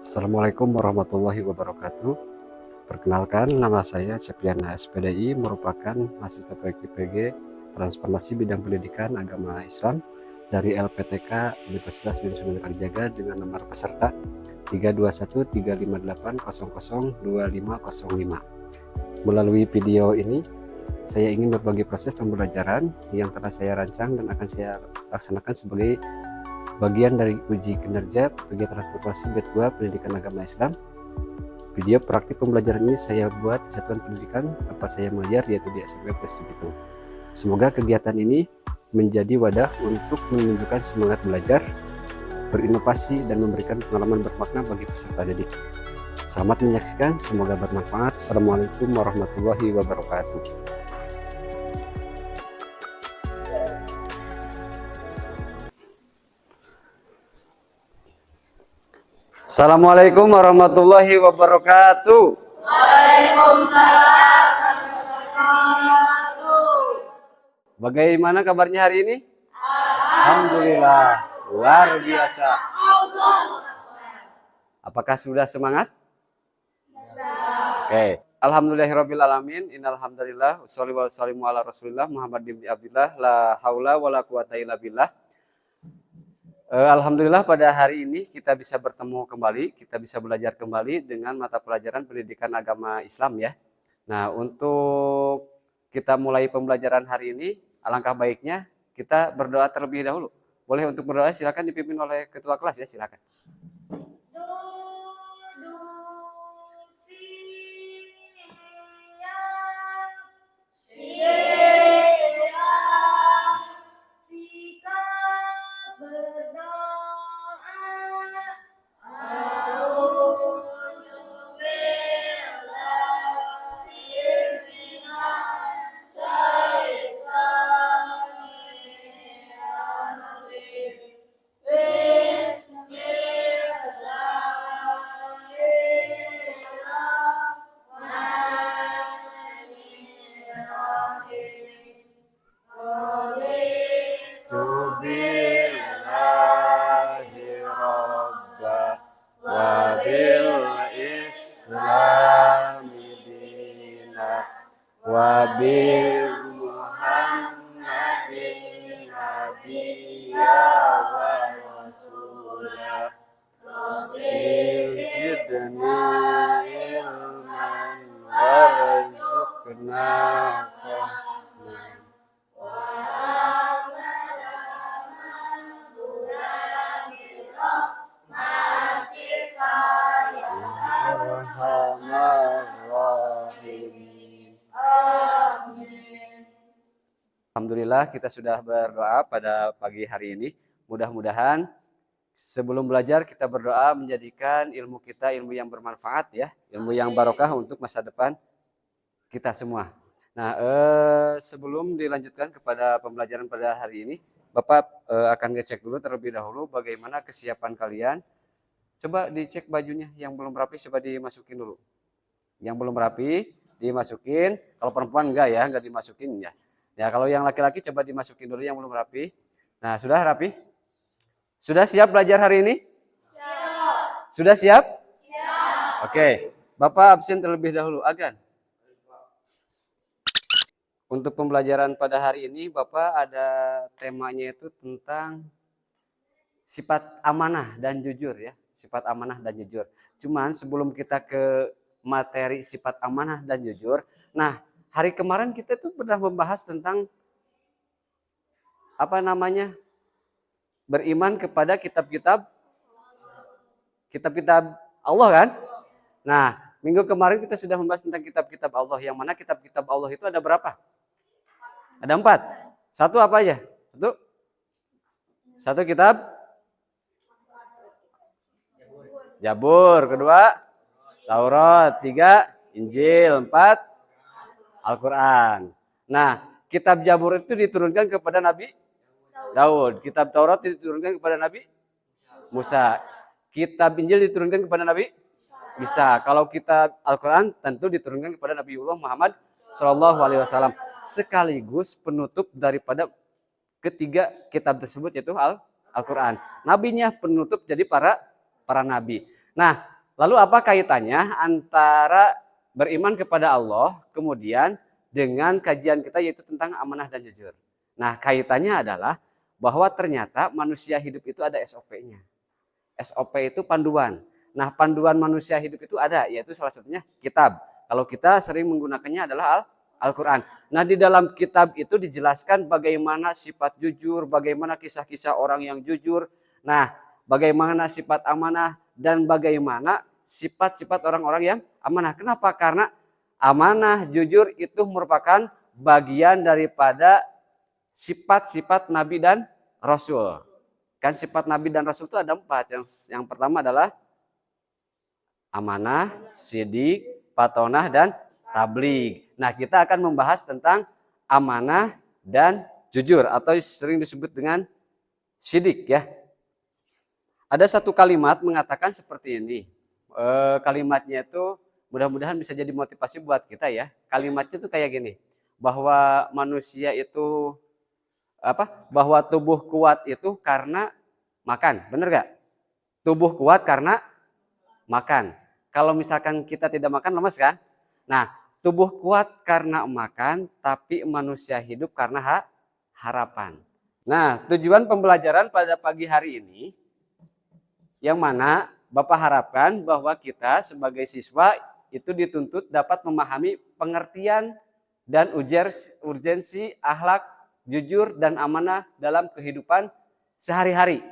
Assalamualaikum warahmatullahi wabarakatuh. Perkenalkan, nama saya Cepriana SPDI, merupakan mahasiswa PG Transformasi Bidang Pendidikan Agama Islam dari LPTK Universitas bin Sunan Kalijaga dengan nomor peserta 3213588002505. Melalui video ini, saya ingin berbagi proses pembelajaran yang telah saya rancang dan akan saya laksanakan sebagai bagian dari uji kinerja PG Transformasi B2 Pendidikan Agama Islam. Video praktik pembelajaran ini saya buat di Satuan Pendidikan tempat saya mengajar, yaitu di SMP Pes Cibitung. Semoga kegiatan ini menjadi wadah untuk menunjukkan semangat belajar, berinovasi, dan memberikan pengalaman bermakna bagi peserta didik. Selamat menyaksikan, semoga bermanfaat. Assalamualaikum warahmatullahi wabarakatuh. Assalamualaikum warahmatullahi wabarakatuh. Waalaikumsalam warahmatullahi wabarakatuh. Bagaimana kabarnya hari ini? Alhamdulillah, luar biasa. Apakah sudah semangat? Oke. Alhamdulillahirabbil alamin. Innal hamdalillah wassalli wasallimu ala Rasulillah Muhammad bin Abdillah la haula wala quwata illa billah. Alhamdulillah pada hari ini kita bisa bertemu kembali, kita bisa belajar kembali dengan mata pelajaran pendidikan agama Islam ya. Nah, untuk kita mulai pembelajaran hari ini, alangkah baiknya kita berdoa terlebih dahulu. Boleh untuk berdoa, silakan dipimpin oleh ketua kelas ya, silakan. Wabil Muhammadin Nabiyya wa Rasulah Rabbil Hidni ilman warzuqna fahman wa amalan rahmatika ya arhamar rahimin. Alhamdulillah kita sudah berdoa pada pagi hari ini. Mudah-mudahan sebelum belajar kita berdoa menjadikan ilmu kita ilmu yang bermanfaat ya, ilmu yang barokah untuk masa depan kita semua. Nah, sebelum dilanjutkan kepada pembelajaran pada hari ini, Bapak akan ngecek dulu terlebih dahulu bagaimana kesiapan kalian. Coba dicek bajunya, yang belum rapi coba dimasukin dulu. Yang belum rapi dimasukin, kalau perempuan enggak dimasukin ya. Ya, kalau yang laki-laki coba dimasukin dulu yang belum rapi. Nah, sudah rapi? Sudah siap belajar hari ini? Siap. Sudah siap? Siap. Oke, Bapak absen terlebih dahulu. Agan. Untuk pembelajaran pada hari ini, Bapak ada temanya itu tentang sifat amanah dan jujur ya. Sifat amanah dan jujur. Cuman sebelum kita ke materi sifat amanah dan jujur, nah, hari kemarin kita tuh pernah membahas tentang beriman kepada kitab-kitab Allah kan? Nah, minggu kemarin kita sudah membahas tentang kitab-kitab Allah, yang mana kitab-kitab Allah itu ada berapa? Ada 4. Satu apa aja? Satu kitab Jabur, kedua Taurat, 3 Injil, 4 Al-Quran. Nah, kitab Jabur itu diturunkan kepada Nabi Daud. Kitab Taurat diturunkan kepada Nabi Musa. Kitab Injil diturunkan kepada Nabi Isa. Kalau kitab Al-Quran tentu diturunkan kepada Nabiullah Muhammad SAW. Sekaligus penutup daripada ketiga kitab tersebut, yaitu Al-Quran. Nabinya penutup jadi para nabi. Nah, Lalu apa kaitannya antara beriman kepada Allah kemudian dengan kajian kita yaitu tentang amanah dan jujur? Nah, kaitannya adalah bahwa ternyata manusia hidup itu ada SOP-nya. SOP itu panduan. Nah, panduan manusia hidup itu ada, yaitu salah satunya kitab. Kalau kita sering menggunakannya adalah Al-Quran. Nah, di dalam kitab itu dijelaskan bagaimana sifat jujur, bagaimana kisah-kisah orang yang jujur. Nah, bagaimana sifat amanah dan bagaimana sifat-sifat orang-orang yang amanah. Kenapa? Karena amanah, jujur itu merupakan bagian daripada sifat-sifat Nabi dan Rasul. Kan sifat Nabi dan Rasul itu ada 4. Yang pertama adalah amanah, sidik, patonah, dan tabligh. Nah, kita akan membahas tentang amanah dan jujur atau sering disebut dengan sidik ya. Ada satu kalimat mengatakan seperti ini. Kalimatnya itu mudah-mudahan bisa jadi motivasi buat kita ya. Kalimatnya itu kayak gini, bahwa manusia itu bahwa tubuh kuat itu karena makan. Bener gak? Tubuh kuat karena makan. Kalau misalkan kita tidak makan lemas kan? Nah, tubuh kuat karena makan, tapi manusia hidup karena harapan. Nah, tujuan pembelajaran pada pagi hari ini, yang mana Bapak harapkan bahwa kita sebagai siswa itu dituntut dapat memahami pengertian dan urgensi akhlak, jujur, dan amanah dalam kehidupan sehari-hari.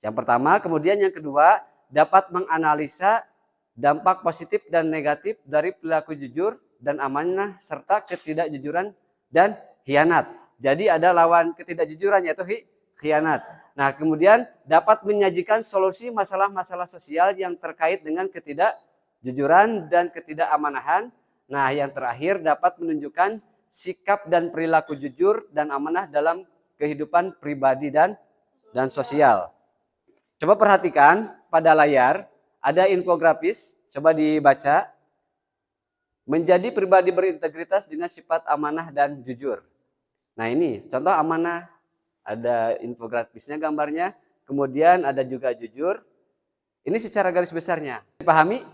Yang pertama, kemudian yang kedua, dapat menganalisa dampak positif dan negatif dari perilaku jujur dan amanah serta ketidakjujuran dan khianat. Jadi ada lawan ketidakjujuran yaitu khianat. Nah, kemudian dapat menyajikan solusi masalah-masalah sosial yang terkait dengan ketidakjujuran dan ketidakamaнаhan. Nah, yang terakhir dapat menunjukkan sikap dan perilaku jujur dan amanah dalam kehidupan pribadi dan sosial. Coba perhatikan pada layar ada infografis, coba dibaca. Menjadi pribadi berintegritas dengan sifat amanah dan jujur. Nah, ini contoh amanah, ada infografisnya gambarnya, kemudian ada juga jujur. Ini secara garis besarnya. Dipahami?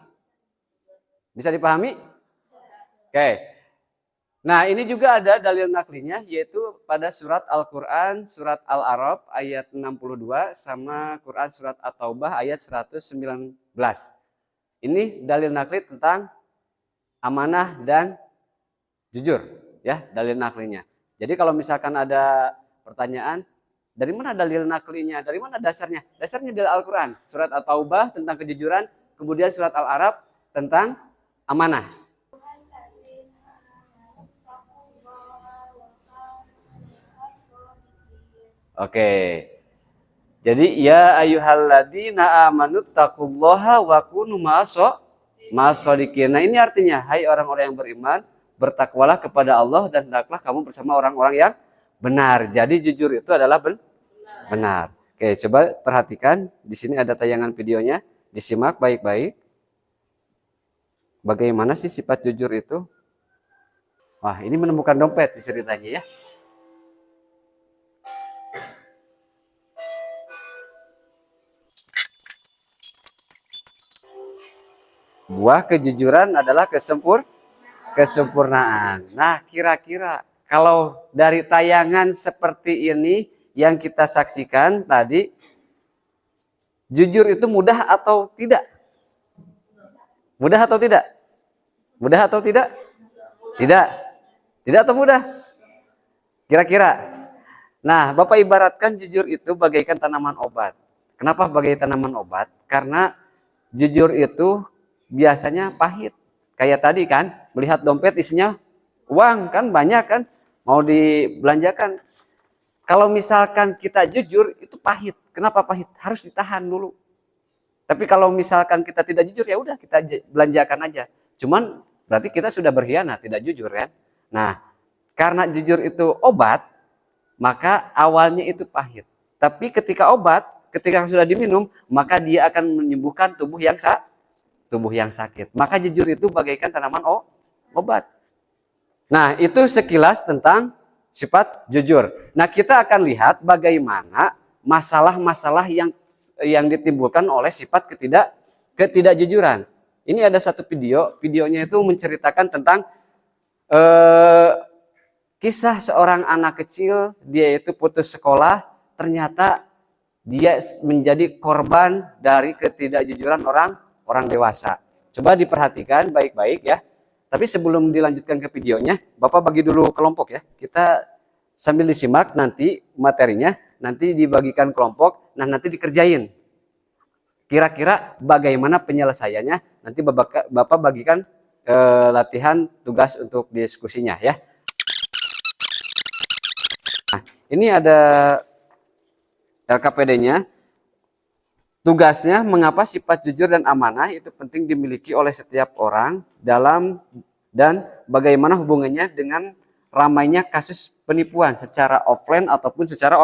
Bisa dipahami? Oke. Nah, ini juga ada dalil naklinya yaitu pada surat Al-Quran, surat Al-A'raf ayat 62 sama Quran surat At-Taubah ayat 119. Ini dalil nakli tentang amanah dan jujur ya, dalil naklinya. Jadi kalau misalkan ada pertanyaan, dari mana dalil naklinya, dari mana dasarnya? Dasarnya dari Al-Quran, surat At-Taubah tentang kejujuran, kemudian surat Al-A'raf tentang amanah. Oke. Jadi ya ayyuhalladzina amanu taqullaha wa kunu ma'as-shodiqin. Nah, ini artinya hai orang-orang yang beriman, bertakwalah kepada Allah dan hendaklah kamu bersama orang-orang yang benar. Jadi jujur itu adalah benar. Oke, coba perhatikan di sini ada tayangan videonya, disimak baik-baik. Bagaimana sih sifat jujur itu? Wah, ini menemukan dompet di ceritanya ya. Buah kejujuran adalah kesempurnaan. Nah, kira-kira kalau dari tayangan seperti ini yang kita saksikan tadi, jujur itu mudah atau tidak? Mudah atau tidak? Mudah atau tidak? Tidak. Tidak atau mudah? Kira-kira. Nah, Bapak ibaratkan jujur itu bagaikan tanaman obat. Kenapa bagai tanaman obat? Karena jujur itu biasanya pahit. Kayak tadi kan, melihat dompet isinya uang kan banyak kan, mau dibelanjakan. Kalau misalkan kita jujur itu pahit. Kenapa pahit? Harus ditahan dulu. Tapi kalau misalkan kita tidak jujur ya udah kita belanjakan aja. Cuman berarti kita sudah berkhianat, tidak jujur kan. Nah, karena jujur itu obat, maka awalnya itu pahit. Tapi ketika sudah diminum, maka dia akan menyembuhkan tubuh yang sakit. Maka jujur itu bagaikan tanaman obat. Nah, itu sekilas tentang sifat jujur. Nah, kita akan lihat bagaimana masalah-masalah yang ditimbulkan oleh sifat ketidakjujuran. Ini ada satu videonya itu menceritakan tentang eh, kisah seorang anak kecil, dia itu putus sekolah, ternyata dia menjadi korban dari ketidakjujuran orang dewasa. Coba diperhatikan baik-baik ya. Tapi sebelum dilanjutkan ke videonya, Bapak bagi dulu kelompok ya. Kita sambil disimak nanti materinya, nanti dibagikan kelompok, nah nanti dikerjain. Kira-kira bagaimana penyelesaiannya, nanti Bapak bagikan latihan tugas untuk diskusinya ya. Nah, ini ada LKPD-nya. Tugasnya mengapa sifat jujur dan amanah itu penting dimiliki oleh setiap orang dalam dan bagaimana hubungannya dengan ramainya kasus penipuan secara offline ataupun secara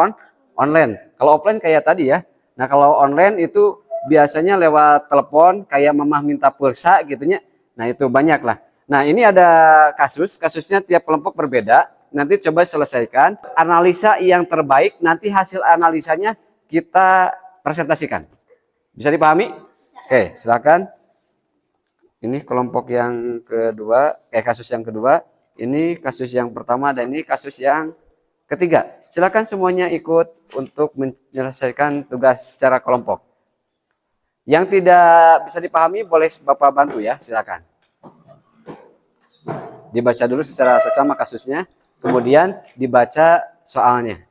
online. Kalau offline kayak tadi ya. Nah, kalau online itu biasanya lewat telepon kayak mamah minta pulsa gitunya. Nah, itu banyak lah. Nah, ini ada kasusnya tiap kelompok berbeda. Nanti coba selesaikan analisa yang terbaik, nanti hasil analisanya kita presentasikan. Bisa dipahami? Oke, silakan. Ini kelompok yang kedua, kasus yang kedua. Ini kasus yang pertama dan ini kasus yang ketiga. Silakan semuanya ikut untuk menyelesaikan tugas secara kelompok. Yang tidak bisa dipahami boleh Bapak bantu ya, silakan. Dibaca dulu secara seksama kasusnya, kemudian dibaca soalnya.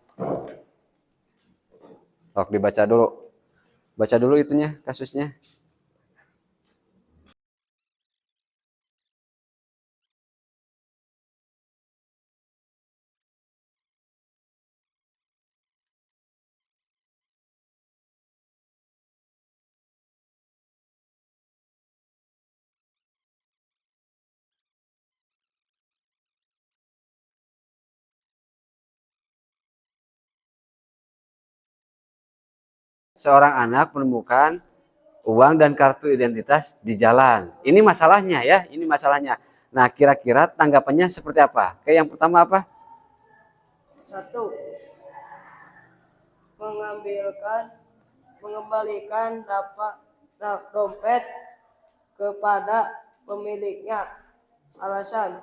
Oke, dibaca dulu. Baca dulu itunya, kasusnya. Seorang anak menemukan uang dan kartu identitas di jalan. Ini masalahnya ya, ini masalahnya. Nah, kira-kira tanggapannya seperti apa? Oke, yang pertama apa? 1. Mengembalikan dompet kepada pemiliknya. Alasan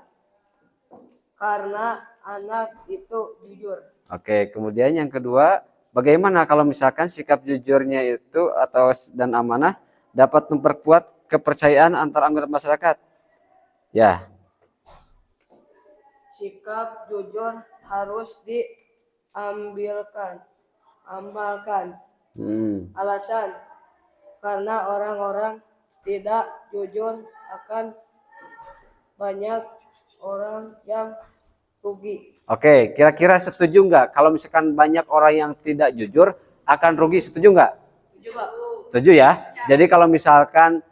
karena anak itu jujur. Oke, kemudian yang kedua, bagaimana kalau misalkan sikap jujurnya itu dan amanah dapat memperkuat kepercayaan antar anggota masyarakat? Ya. Sikap jujur harus amalkan. Alasan karena orang-orang tidak jujur akan banyak orang yang rugi. Oke, kira-kira setuju nggak kalau misalkan banyak orang yang tidak jujur akan rugi? Setuju nggak? Setuju ya. Jadi kalau misalkan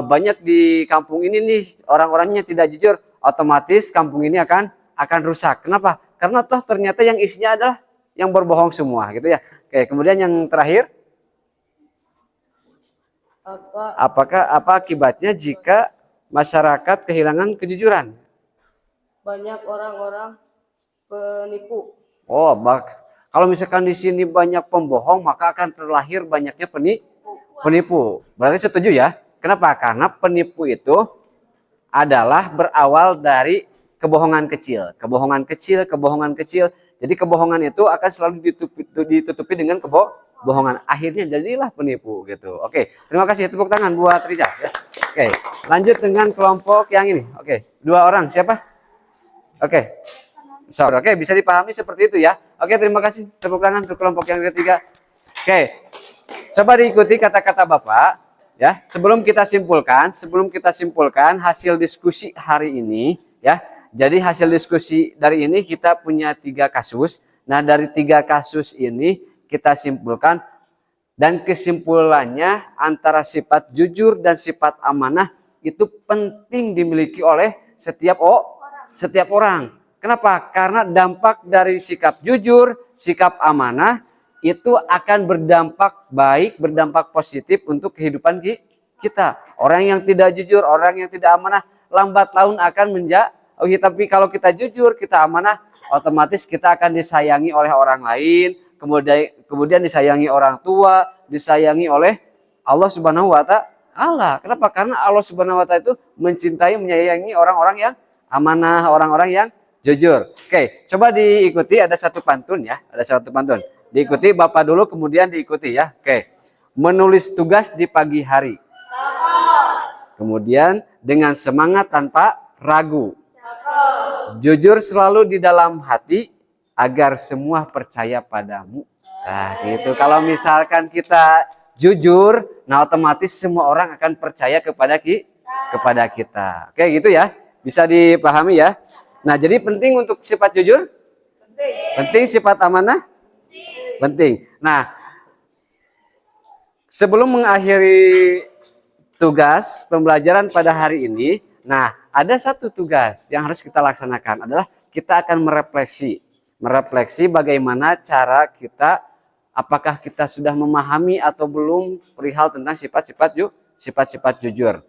banyak di kampung ini nih orang-orangnya tidak jujur, otomatis kampung ini akan rusak. Kenapa? Karena toh ternyata yang isinya adalah yang berbohong semua, gitu ya. Oke, kemudian yang terakhir, apa akibatnya jika masyarakat kehilangan kejujuran? Banyak orang-orang penipu. Oh, kalau misalkan di sini banyak pembohong, maka akan terlahir banyaknya penipu. Berarti setuju ya? Kenapa? Karena penipu itu adalah berawal dari kebohongan kecil. Kebohongan kecil. Jadi kebohongan itu akan selalu ditutupi dengan kebohongan. Akhirnya jadilah penipu gitu. Oke, terima kasih. Tepuk tangan buat Rija. Ya. Oke, lanjut dengan kelompok yang ini. Oke, 2 orang. Siapa? Oke. Oke, bisa dipahami seperti itu ya. Oke, terima kasih. Tepuk tangan untuk kelompok yang ketiga. Oke. Coba diikuti kata-kata Bapak ya. Sebelum kita simpulkan hasil diskusi hari ini ya. Jadi hasil diskusi dari ini kita punya 3 kasus. Nah, dari 3 kasus ini kita simpulkan dan kesimpulannya antara sifat jujur dan sifat amanah itu penting dimiliki oleh setiap orang. Kenapa? Karena dampak dari sikap jujur, sikap amanah itu akan berdampak baik, berdampak positif untuk kehidupan kita. Orang yang tidak jujur, orang yang tidak amanah, lambat laun akan tapi kalau kita jujur, kita amanah, otomatis kita akan disayangi oleh orang lain, kemudian disayangi orang tua, disayangi oleh Allah Subhanahu wa Allah. Kenapa? Karena Allah Subhanahu wa taala itu mencintai, menyayangi orang-orang yang amanah, orang-orang yang jujur. Oke, coba diikuti, ada satu pantun ya, ada satu pantun. Diikuti Bapak dulu, kemudian diikuti ya. Oke. Menulis tugas di pagi hari. Kemudian dengan semangat tanpa ragu. Jujur selalu di dalam hati agar semua percaya padamu. Nah, gitu. Kalau misalkan kita jujur, nah otomatis semua orang akan percaya kepada kita. Oke, gitu ya. Bisa dipahami ya. Nah, jadi penting untuk sifat jujur? Penting sifat amanah? Penting. Nah, sebelum mengakhiri tugas pembelajaran pada hari ini, nah ada satu tugas yang harus kita laksanakan adalah kita akan merefleksi bagaimana cara kita, apakah kita sudah memahami atau belum perihal tentang sifat-sifat jujur.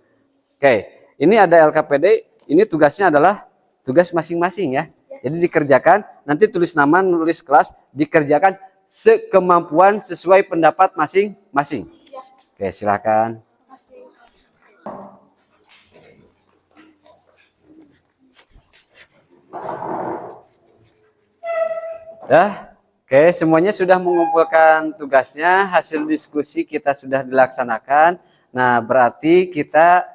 Oke, ini ada LKPD, ini tugasnya adalah tugas masing-masing ya. Jadi dikerjakan, nanti tulis nama, nulis kelas, dikerjakan sekemampuan sesuai pendapat masing-masing. Oke, silakan. Oke, semuanya sudah mengumpulkan tugasnya, hasil diskusi kita sudah dilaksanakan. Nah, berarti kita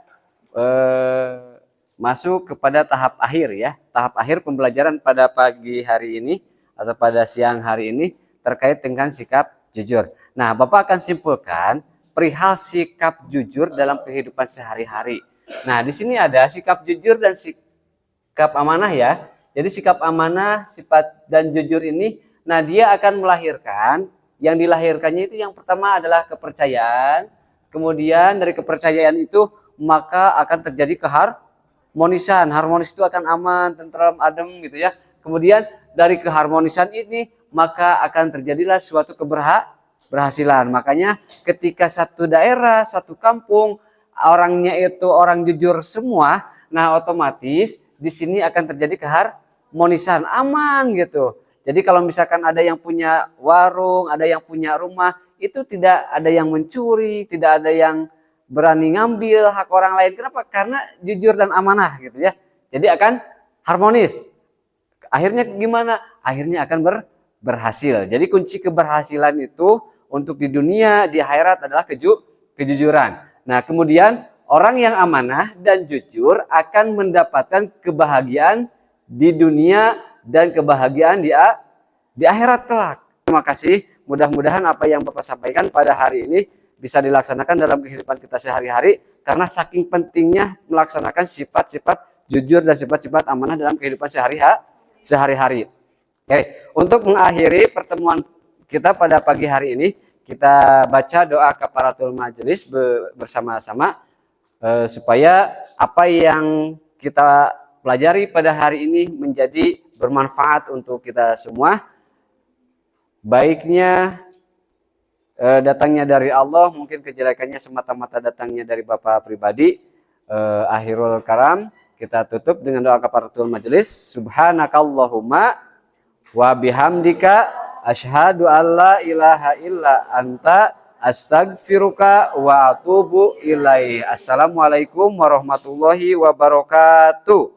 masuk kepada tahap akhir ya. Tahap akhir pembelajaran pada pagi hari ini atau pada siang hari ini terkait dengan sikap jujur. Nah, Bapak akan simpulkan perihal sikap jujur dalam kehidupan sehari-hari. Nah, di sini ada sikap jujur dan sikap amanah ya. Jadi sikap amanah, sifat dan jujur ini, nah dia akan melahirkan, yang dilahirkannya itu yang pertama adalah kepercayaan. Kemudian dari kepercayaan itu maka akan terjadi keharmonisan. Harmonis itu akan aman, tentram, adem gitu ya. Kemudian dari keharmonisan ini maka akan terjadilah suatu keberhasilan. Makanya ketika satu daerah, satu kampung, orangnya itu orang jujur semua, nah otomatis di sini akan terjadi keharmonisan, aman gitu. Jadi kalau misalkan ada yang punya warung, ada yang punya rumah, itu tidak ada yang mencuri, tidak ada yang berani ngambil hak orang lain. Kenapa? Karena jujur dan amanah gitu ya. Jadi akan harmonis. Akhirnya gimana? Akhirnya akan berhasil. Jadi kunci keberhasilan itu untuk di dunia, di akhirat adalah kejujuran. Nah, kemudian orang yang amanah dan jujur akan mendapatkan kebahagiaan di dunia dan kebahagiaan di akhirat kelak. Terima kasih. Mudah-mudahan apa yang Bapak sampaikan pada hari ini bisa dilaksanakan dalam kehidupan kita sehari-hari, karena saking pentingnya melaksanakan sifat-sifat jujur dan sifat-sifat amanah dalam kehidupan sehari-hari. Oke, untuk mengakhiri pertemuan kita pada pagi hari ini, kita baca doa kafaratul majelis bersama-sama. Supaya apa yang kita pelajari pada hari ini menjadi bermanfaat untuk kita semua. Baiknya datangnya dari Allah, mungkin kejelekannya semata-mata datangnya dari Bapak pribadi. Akhirul karam, kita tutup dengan doa kafaratul majelis. Subhanakallahumma wa bihamdika asyhadu alla ilaha illa anta astagfiruka wa atubu ilaih. Assalamualaikum warahmatullahi wabarakatuh.